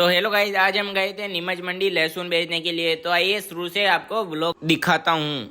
तो hello guys, आज हम गए थे नीमच मंडी लहसुन बेचने के लिए। तो आइए शुरू से आपको व्लॉग दिखाता हूँ।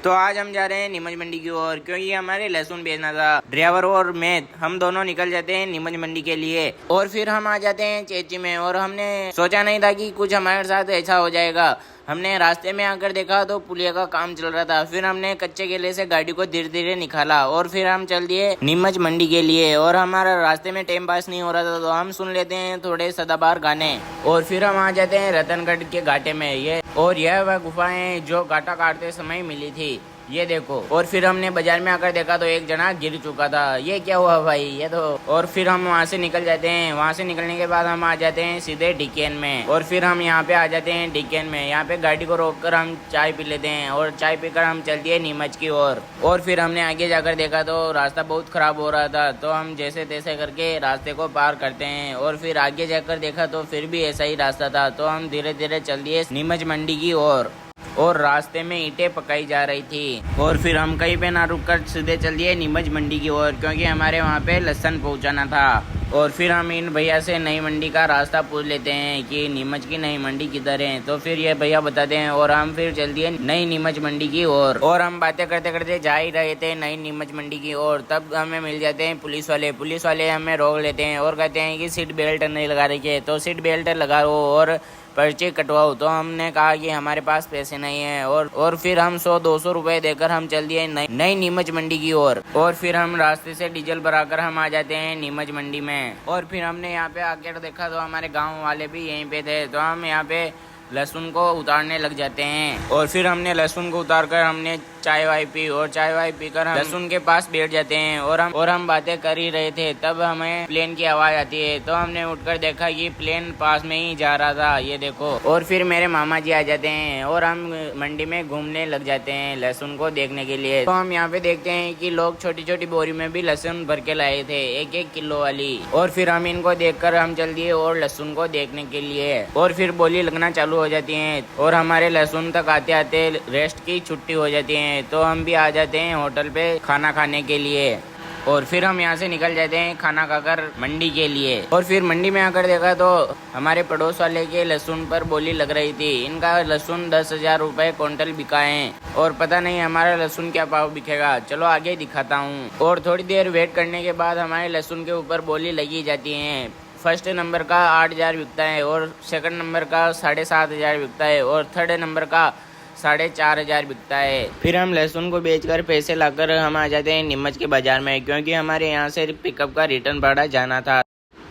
तो आज हम जा रहे हैं नीमच मंडी की ओर, क्योंकि हमारे लहसुन बेचना था। ड्राइवर और मैं हम दोनों निकल जाते हैं नीमच मंडी के लिए और फिर हम आ जाते हैं चेची में। और हमने सोचा नहीं था कि कुछ हमारे साथ ऐसा हो जाएगा। हमने रास्ते में आकर देखा तो पुलिया का काम चल रहा था। फिर हमने कच्चे केले से गाड़ी को धीरे धीरे निकाला और फिर हम चल दिए नीमच मंडी के लिए। और हमारा रास्ते में टाइम पास नहीं हो रहा था, तो हम सुन लेते हैं थोड़े सदाबहार गाने और फिर हम आ जाते हैं रतनगढ़ के घाटे में। यह वह गुफाएं जो घाटा काटते समय मिली थी, ये देखो। और फिर हमने बाजार में आकर देखा तो एक जना गिर चुका था। ये क्या हुआ भाई, ये तो। और फिर हम वहाँ से निकल जाते हैं। वहाँ से निकलने के बाद हम आ जाते हैं सीधे डीकेन में। और फिर हम यहाँ पे आ जाते हैं डीकेन में। यहाँ पे गाड़ी को रोककर हम चाय पी लेते हैं और चाय पीकर हम चलते हैं नीमच की ओर। और फिर हमने आगे जाकर देखा तो रास्ता बहुत खराब हो रहा था, तो हम जैसे तैसे करके रास्ते को पार करते हैं। और फिर आगे जाकर देखा तो फिर भी ऐसा ही रास्ता था, तो हम धीरे धीरे चल दिए नीमच मंडी की ओर। और रास्ते में ईंटें पकाई जा रही थी। और फिर हम कहीं पे ना रुककर सीधे चल दिए नीमच मंडी की ओर, क्योंकि हमारे वहाँ पे लहसुन पहुँचाना था। और फिर हम इन भैया से नई मंडी का रास्ता पूछ लेते हैं कि नीमच की नई मंडी किधर है। तो फिर ये भैया बताते हैं और हम फिर चल दिए नई नीमच मंडी की ओर। और हम बातें करते करते जा ही रहे थे नई नीमच मंडी की ओर, तब हमें मिल जाते हैं पुलिस वाले। पुलिस वाले हमें रोक लेते हैं और कहते हैं कि सीट बेल्ट नहीं लगा रखी है, तो सीट बेल्ट लगाओ और पर्ची कटवाओ। तो हमने कहा कि हमारे पास पैसे नहीं है। और फिर हम 100-200 रुपए देकर हम चल दिए नई नीमच मंडी की ओर। और फिर हम रास्ते से डीजल भराकर हम आ जाते हैं नीमच मंडी में। और फिर हमने यहाँ पे आकर देखा तो हमारे गांव वाले भी यहीं पे थे, तो हम यहाँ पे लहसुन को उतारने लग जाते हैं। और फिर हमने लहसुन को उतार कर हमने चाय वाय पी और चाय वाय पीकर हम लहसुन के पास बैठ जाते हैं। और हम बातें कर ही रहे थे, तब हमें प्लेन की आवाज आती है। तो हमने उठकर देखा कि प्लेन पास में ही जा रहा था, ये देखो। और फिर मेरे मामा जी आ जाते हैं और हम मंडी में घूमने लग जाते हैं लहसुन को देखने के लिए। तो हम यहाँ पे देखते हैं कि लोग छोटी छोटी बोरी में भी लहसुन भर के लाए थे, 1-1 किलो वाली। और फिर हम इनको देखकर हम चल दिए और लहसुन को देखने के लिए। और फिर बोली लगना चालू हो जाती है और हमारे लहसुन तक आते आते रेस्ट की छुट्टी हो जाती है। तो हम भी आ जाते हैं होटल पे खाना खाने के लिए। और फिर हम यहाँ से निकल जाते हैं खाना खाकर मंडी के लिए। और फिर मंडी में आकर देखा तो हमारे पड़ोस वाले के लहसुन पर बोली लग रही थी। इनका लहसुन 10,000 रुपए क्विंटल बिका है और पता नहीं हमारा लहसुन क्या भाव बिकेगा। चलो आगे दिखाता हूँ। और थोड़ी देर वेट करने के बाद हमारे लहसुन के ऊपर बोली लगी जाती है। फर्स्ट नंबर का 8,000 बिकता है और सेकंड नंबर का 7,500 बिकता है और थर्ड नंबर का 4,500 बिकता है। फिर हम लहसुन को बेचकर पैसे लाकर हम आ जाते हैं नीमच के बाजार में, क्योंकि हमारे यहाँ से पिकअप का रिटर्न भाड़ा जाना था।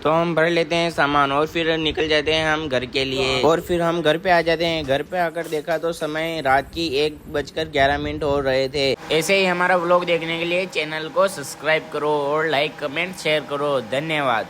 तो हम भर लेते हैं सामान और फिर निकल जाते हैं हम घर के लिए। और फिर हम घर पे आ जाते हैं। घर पे आकर देखा तो समय रात की 1:11 हो रहे थे। ऐसे ही हमारा व्लॉग देखने के लिए चैनल को सब्सक्राइब करो और लाइक कमेंट शेयर करो। धन्यवाद।